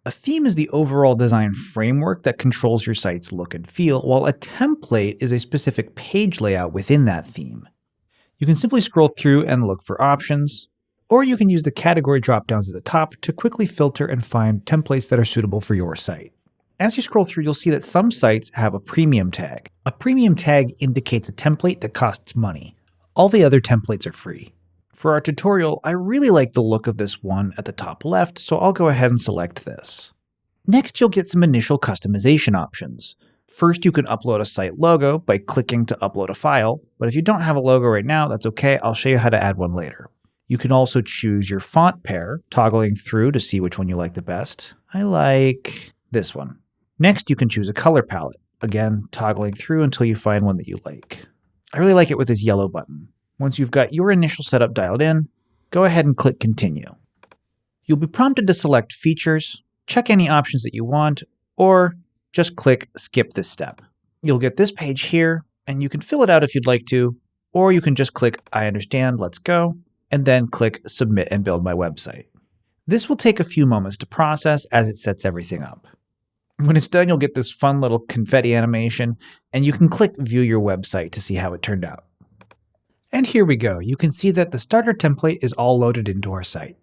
A theme is the overall design framework that controls your site's look and feel, while a template is a specific page layout within that theme. You can simply scroll through and look for options, or you can use the category dropdowns at the top to quickly filter and find templates that are suitable for your site. As you scroll through, you'll see that some sites have a premium tag. A premium tag indicates a template that costs money. All the other templates are free. For our tutorial, I really like the look of this one at the top left, so I'll go ahead and select this. Next, you'll get some initial customization options. First, you can upload a site logo by clicking to upload a file, but if you don't have a logo right now, that's okay. I'll show you how to add one later. You can also choose your font pair, toggling through to see which one you like the best. I like this one. Next, you can choose a color palette, again, toggling through until you find one that you like. I really like it with this yellow button. Once you've got your initial setup dialed in, go ahead and click Continue. You'll be prompted to select features, check any options that you want, or just click Skip this step. You'll get this page here, and you can fill it out if you'd like to, or you can just click I understand, let's go, and then click Submit and build my website. This will take a few moments to process as it sets everything up. When it's done, you'll get this fun little confetti animation, and you can click View Your Website to see how it turned out. And here we go. You can see that the starter template is all loaded into our site.